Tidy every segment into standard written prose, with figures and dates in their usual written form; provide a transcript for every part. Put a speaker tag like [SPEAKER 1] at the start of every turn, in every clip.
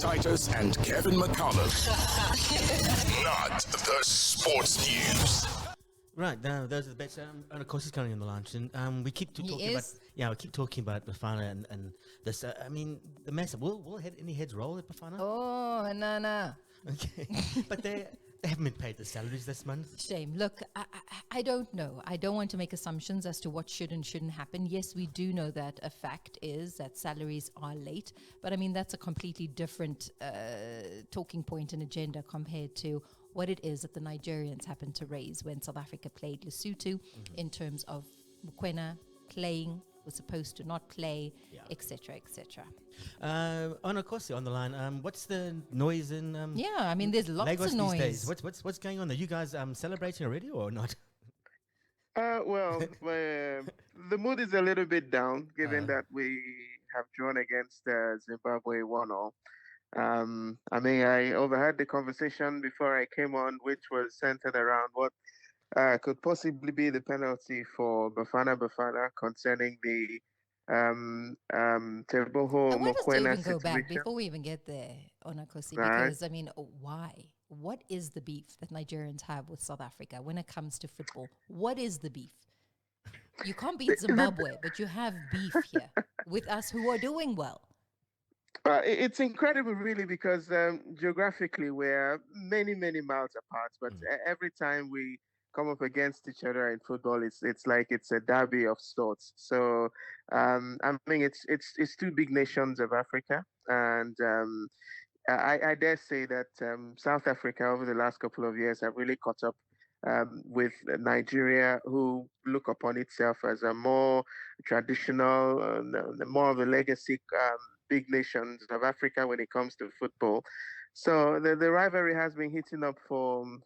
[SPEAKER 1] Titus and Kevin McCollum. Not the sports news.
[SPEAKER 2] Right, now those are the bets. Onah Kosi is currently on the launch, and we keep talking about Bafana and this. I mean, the mess. Will any heads roll at Bafana?
[SPEAKER 3] Oh, no.
[SPEAKER 2] Okay, but they haven't been paid the salaries this month.
[SPEAKER 3] Shame. Look, I don't know. I don't want to make assumptions as to what should and shouldn't happen. Yes, we do know that a fact is that salaries are late, but I mean that's a completely different talking point and agenda compared to what it is that the Nigerians happened to raise when South Africa played Lesotho in terms of Mokoena playing, was supposed to not play, etc., etc.
[SPEAKER 2] Onah Kosi on the line. What's the noise in
[SPEAKER 3] I mean, there's lots
[SPEAKER 2] Lagos
[SPEAKER 3] of noise.
[SPEAKER 2] these days? What's going on? Are you guys celebrating already or not?
[SPEAKER 4] The mood is a little bit down, given that we have drawn against Zimbabwe 1-0. I overheard the conversation before I came on, which was centered around what could possibly be the penalty for Bafana Bafana concerning the Teboho
[SPEAKER 3] I want us to
[SPEAKER 4] Mokoena
[SPEAKER 3] even go back
[SPEAKER 4] situation.
[SPEAKER 3] before we even get there, Onah Kosi,
[SPEAKER 4] Right.
[SPEAKER 3] because I mean, why? What is the beef that Nigerians have with South Africa when it comes to football? What is the beef? You can't beat Zimbabwe, but you have beef here with us who are doing well.
[SPEAKER 4] It's incredible, really, because geographically we're many, many miles apart. But every time we come up against each other in football, it's like it's a derby of sorts. So it's two big nations of Africa, and I dare say that South Africa over the last couple of years have really caught up with Nigeria, who look upon itself as a more traditional, more of a legacy big nations of Africa when it comes to football. So the rivalry has been heating up for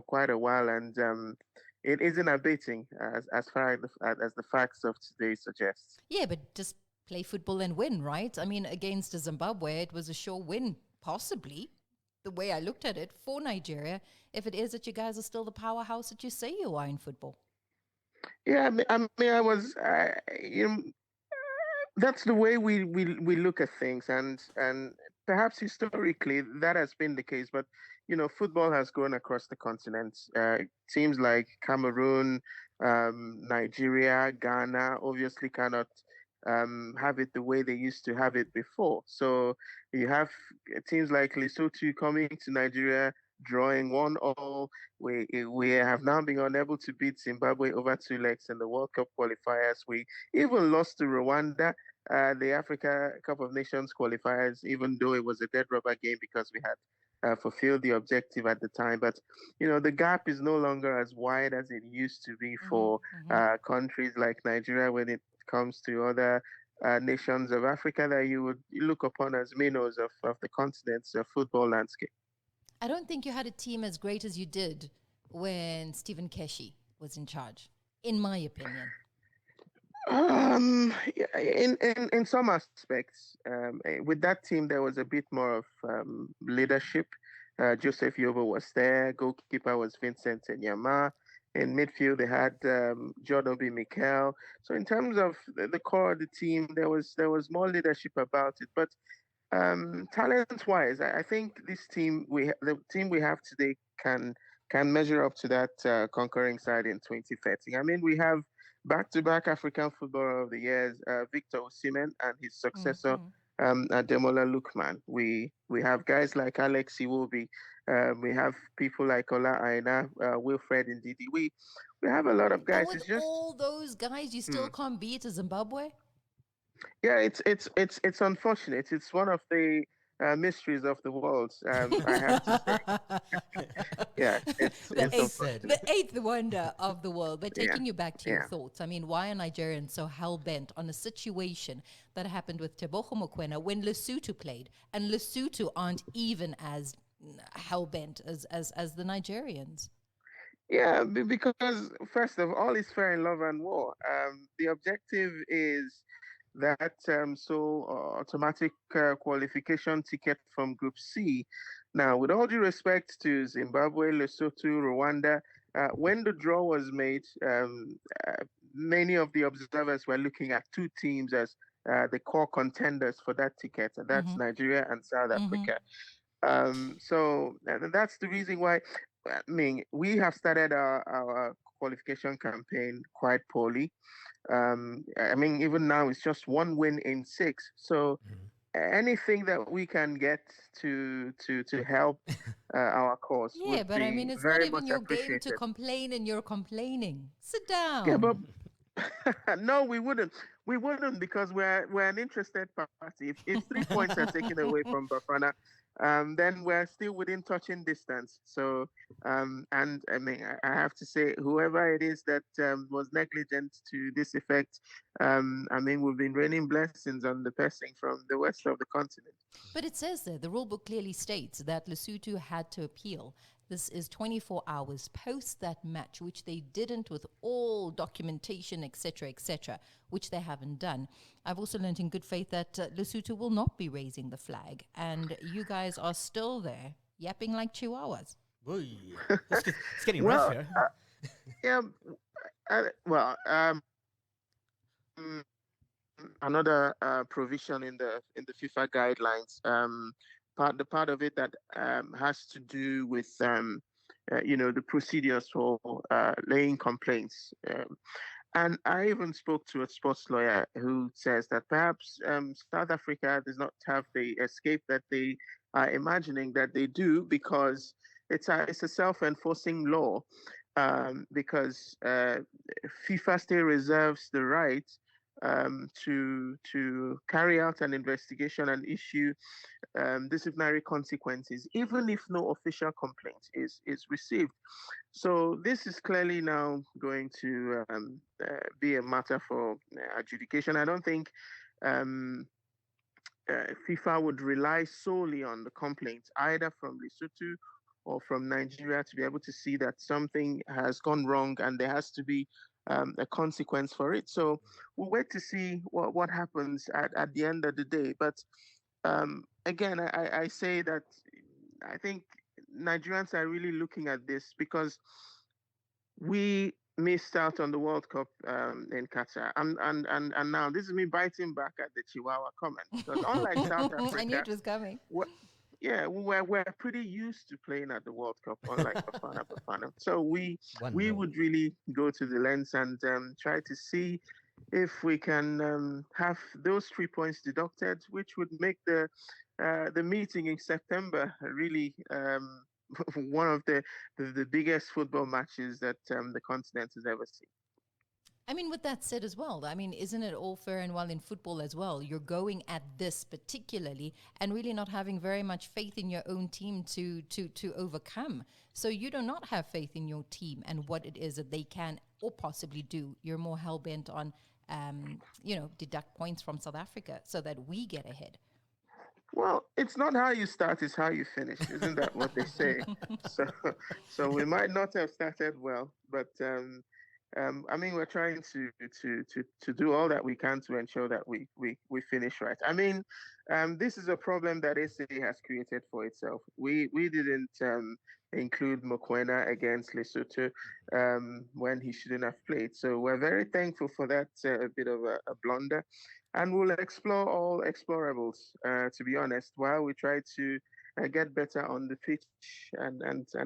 [SPEAKER 4] quite a while, and it isn't abating as far as the facts of today suggests.
[SPEAKER 3] Yeah, but just play football and win, right? I mean, against Zimbabwe, it was a sure win, possibly, the way I looked at it, for Nigeria, if it is that you guys are still the powerhouse that you say you are in football.
[SPEAKER 4] Yeah, that's the way we look at things, and perhaps historically that has been the case. But football has grown across the continent. Teams like Cameroon, Nigeria, Ghana obviously cannot have it the way they used to have it before. So you have teams like Lesotho coming to Nigeria, drawing 1-1. We have now been unable to beat Zimbabwe over 2 legs in the World Cup qualifiers. We even lost to Rwanda, the Africa Cup of Nations qualifiers, even though it was a dead rubber game because we had fulfilled the objective at the time. But the gap is no longer as wide as it used to be for countries like Nigeria when it comes to other nations of Africa that you would look upon as minnows of the continent's football landscape.
[SPEAKER 3] I don't think you had a team as great as you did when Stephen Keshi was in charge, in my opinion.
[SPEAKER 4] In some aspects, with that team, there was a bit more of leadership. Joseph Yobo was there. Goalkeeper was Vincent Enyama. In midfield, they had Jordan B. Mikel. So in terms of the core of the team, there was more leadership about it. But talent-wise, I think the team we have today can measure up to that conquering side in 2030. I mean, we have back-to-back African Footballer of the Years, Victor Osimhen, and his successor, Ademola Lookman. We have guys like Alex Iwobi. We have people like Ola Aina, Wilfred Ndidi. We have a lot of guys.
[SPEAKER 3] And with all those guys, you still can't beat Zimbabwe?
[SPEAKER 4] Yeah, it's unfortunate. It's one of the mysteries of the world. I have to say. Yeah, it's
[SPEAKER 3] the eighth wonder of the world. But taking you back to your thoughts, I mean, why are Nigerians so hell-bent on a situation that happened with Teboho Mokoena when Lesotho played? And Lesotho aren't even as hell-bent as the Nigerians.
[SPEAKER 4] Yeah, because first of all, it's fair in love and war. The objective is that automatic qualification ticket from Group C. Now, with all due respect to Zimbabwe, Lesotho, Rwanda, when the draw was made, many of the observers were looking at two teams as the core contenders for that ticket, and that's Nigeria and South Africa. So and that's the reason why. I mean, we have started our qualification campaign quite poorly. I mean, even now it's just one win in six. So anything that we can get to help our cause
[SPEAKER 3] Yeah,
[SPEAKER 4] would
[SPEAKER 3] but I
[SPEAKER 4] be
[SPEAKER 3] mean, it's not
[SPEAKER 4] very
[SPEAKER 3] even
[SPEAKER 4] much
[SPEAKER 3] your game to
[SPEAKER 4] appreciated.
[SPEAKER 3] complain and you're complaining. Sit
[SPEAKER 4] Yeah, but
[SPEAKER 3] down.
[SPEAKER 4] no, we wouldn't. We wouldn't because we're an interested party. If 3 points are taken away from Bafana, then we're still within touching distance. So, and I mean, I have to say, whoever it is that was negligent to this effect, I mean, we've been raining blessings on the person from the west of the continent.
[SPEAKER 3] But it says there, the rule book clearly states that Lesotho had to appeal. This is 24 hours post that match, which they didn't with all documentation, etc., which they haven't done. I've also learned in good faith that Lesotho will not be raising the flag, and you guys are still there, yapping like chihuahuas.
[SPEAKER 2] Oy. It's getting rough
[SPEAKER 4] Well,
[SPEAKER 2] here.
[SPEAKER 4] yeah, well, mm, another provision in the FIFA guidelines. The part of it that has to do with the procedures for laying complaints. And I even spoke to a sports lawyer who says that perhaps South Africa does not have the escape that they are imagining that they do because it's a self-enforcing law because FIFA still reserves the right to carry out an investigation and issue disciplinary consequences, even if no official complaint is received. So this is clearly now going to be a matter for adjudication. I don't think um, FIFA would rely solely on the complaints, either from Lesotho or from Nigeria, to be able to see that something has gone wrong and there has to be a consequence for it. So we'll wait to see what happens at the end of the day. But again, I say that I think Nigerians are really looking at this because we missed out on the World Cup in Qatar. And now this is me biting back at the Chihuahua comment because unlike South
[SPEAKER 3] I knew
[SPEAKER 4] Africa,
[SPEAKER 3] it was coming.
[SPEAKER 4] yeah, we're pretty used to playing at the World Cup, unlike Bafana Bafana. So we
[SPEAKER 2] 1-0.
[SPEAKER 4] would really go to the lens and try to see if we can have those 3 points deducted, which would make the meeting in September really one of the biggest football matches that the continent has ever seen.
[SPEAKER 3] I mean, with that said as well, I mean, isn't it all fair and well in football as well? You're going at this particularly and really not having very much faith in your own team to overcome. So you do not have faith in your team and what it is that they can or possibly do. You're more hell-bent on, deduct points from South Africa so that we get ahead.
[SPEAKER 4] Well, it's not how you start, it's how you finish. Isn't that what they say? So, so we might not have started well, but I mean, we're trying to do all that we can to ensure that we finish right. I mean, this is a problem that SA has created for itself. We didn't include Mokoena against Lesotho when he shouldn't have played. So we're very thankful for that bit of a blunder. And we'll explore all explorables, to be honest, while we try to get better on the pitch and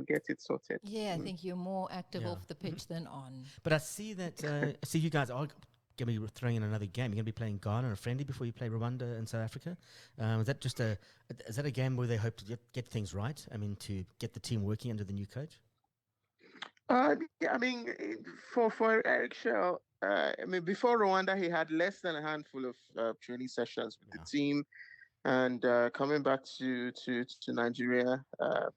[SPEAKER 4] get it sorted.
[SPEAKER 3] Yeah, I think you're more active off the pitch than on.
[SPEAKER 2] But I see that. I see you guys are going to be throwing in another game. You're going to be playing Ghana, a friendly, before you play Rwanda and South Africa. Is that just is that a game where they hope to get things right? I mean, to get the team working under the new coach.
[SPEAKER 4] Yeah, I mean, for Eric Shell, I mean, before Rwanda, he had less than a handful of training sessions with the team, and coming back to Nigeria,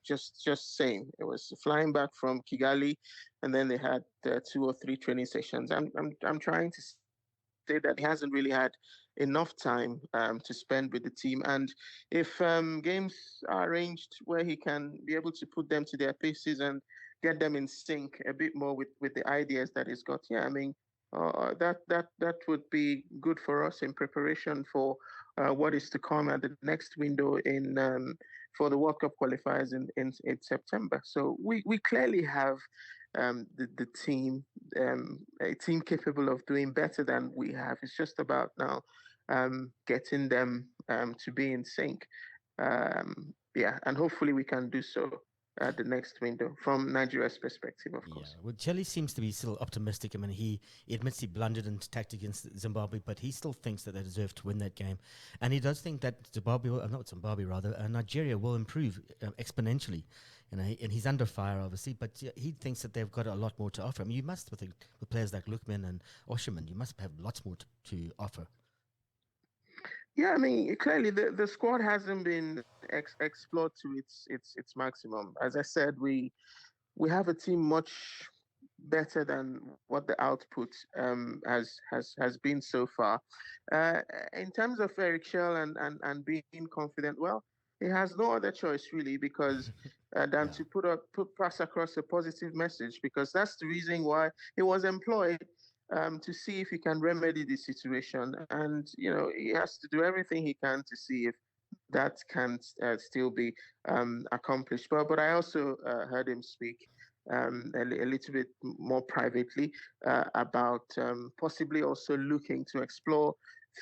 [SPEAKER 4] just same. It was flying back from Kigali, and then they had 2 or 3 training sessions. I'm trying to say that he hasn't really had enough time to spend with the team, and if games are arranged where he can be able to put them to their paces and get them in sync a bit more with the ideas that he's got. Yeah, I mean, that would be good for us in preparation for what is to come at the next window in for the World Cup qualifiers in September. So we clearly have the team, a team capable of doing better than we have. It's just about now getting them to be in sync. And hopefully we can do so at the next window from Nigeria's perspective, of course.
[SPEAKER 2] Well, Chile seems to be still optimistic. I mean, he admits he blundered in tactic against Zimbabwe, but he still thinks that they deserve to win that game. And he does think that Nigeria will improve exponentially. And he's under fire, obviously, but he thinks that they've got a lot more to offer. I mean, you must, with players like Lukman and Osherman, you must have lots more to offer.
[SPEAKER 4] Yeah, I mean, clearly the squad hasn't been explored to its maximum. As I said, we have a team much better than what the output has been so far. In terms of Eric Schell and being confident, well, he has no other choice really because than to pass across a positive message, because that's the reason why he was employed. To see if he can remedy the situation. And, he has to do everything he can to see if that can still be accomplished. But I also heard him speak a little bit more privately about possibly also looking to explore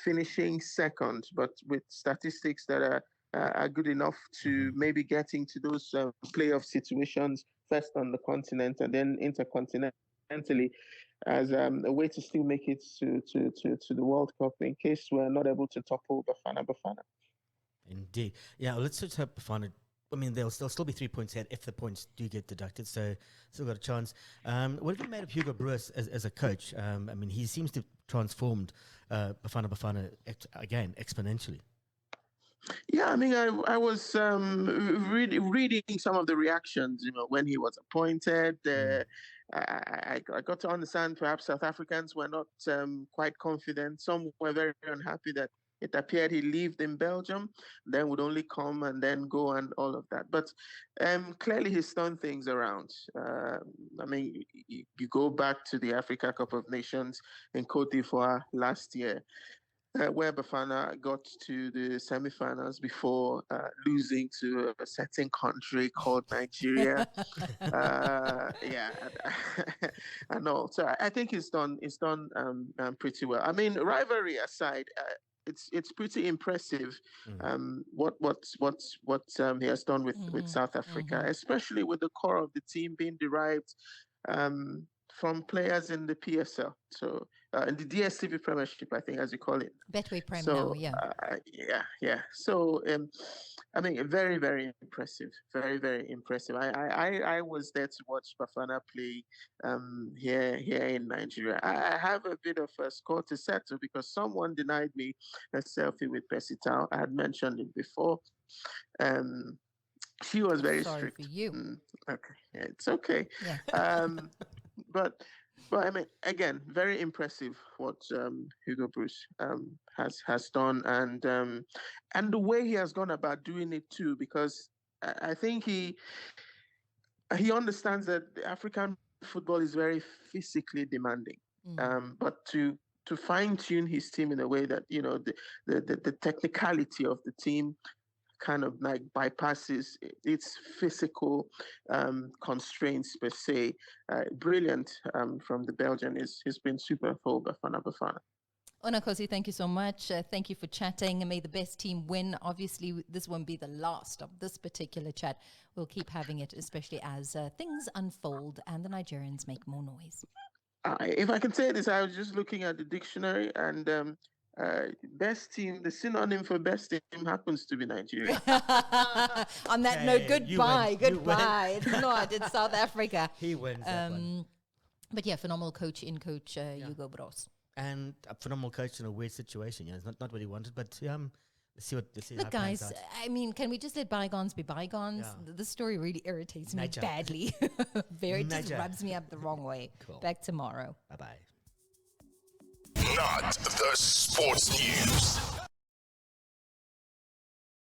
[SPEAKER 4] finishing second, but with statistics that are good enough to maybe get into those playoff situations first on the continent and then intercontinentally, as a way to still make it to the World Cup in case we're not able to topple Bafana Bafana.
[SPEAKER 2] Indeed. Yeah, let's just hope Bafana. I mean, they'll still be 3 points ahead if the points do get deducted, so still got a chance. What have you made of Hugo Broos as a coach? I mean, he seems to have transformed Bafana Bafana again exponentially.
[SPEAKER 4] Yeah, I mean, I was reading some of the reactions, when he was appointed. I got to understand perhaps South Africans were not quite confident. Some were very unhappy that it appeared he lived in Belgium, then would only come and then go and all of that. But clearly he's turned things around. I mean, you go back to the Africa Cup of Nations in Cote d'Ivoire last year, where Bafana got to the semi-finals before losing to a certain country called Nigeria. I know. So I think he's done pretty well. I mean, rivalry aside, it's pretty impressive what he has done with South Africa, especially with the core of the team being derived from players in the PSL. So in the DStv Premiership, I think, as you call it.
[SPEAKER 3] Betway Prem now,
[SPEAKER 4] yeah. So I mean, very, very impressive. Very, very impressive. I was there to watch Bafana play here in Nigeria. I have a bit of a score to settle because someone denied me a selfie with Pesitao. I had mentioned it before. She was very strict.
[SPEAKER 3] Sorry for you.
[SPEAKER 4] Okay, yeah, it's okay.
[SPEAKER 3] Yeah.
[SPEAKER 4] But I mean, again, very impressive what Hugo Broos has done, and the way he has gone about doing it too, because I think he understands that African football is very physically demanding, but to fine tune his team in a way that the technicality of the team kind of like bypasses its physical constraints per se. Brilliant from the Belgian. He's been super for Bafana Bafana.
[SPEAKER 3] Onah Kosi, thank you so much. Thank you for chatting. May the best team win. Obviously, this won't be the last of this particular chat. We'll keep having it, especially as things unfold and the Nigerians make more noise.
[SPEAKER 4] If I can say this, I was just looking at the dictionary and best team, the synonym for best team happens to be Nigeria.
[SPEAKER 3] On that note, goodbye. It's not. It's South Africa.
[SPEAKER 2] He wins that one.
[SPEAKER 3] But yeah, phenomenal coach Hugo Broos.
[SPEAKER 2] And a phenomenal coach in a weird situation. It's not what he wanted, but let's see
[SPEAKER 3] Look, guys, I mean, can we just let bygones be bygones? Yeah. This story really irritates me badly. Just rubs me up the wrong way.
[SPEAKER 2] Cool.
[SPEAKER 3] Back tomorrow.
[SPEAKER 2] Bye-bye.
[SPEAKER 1] Not the sports news.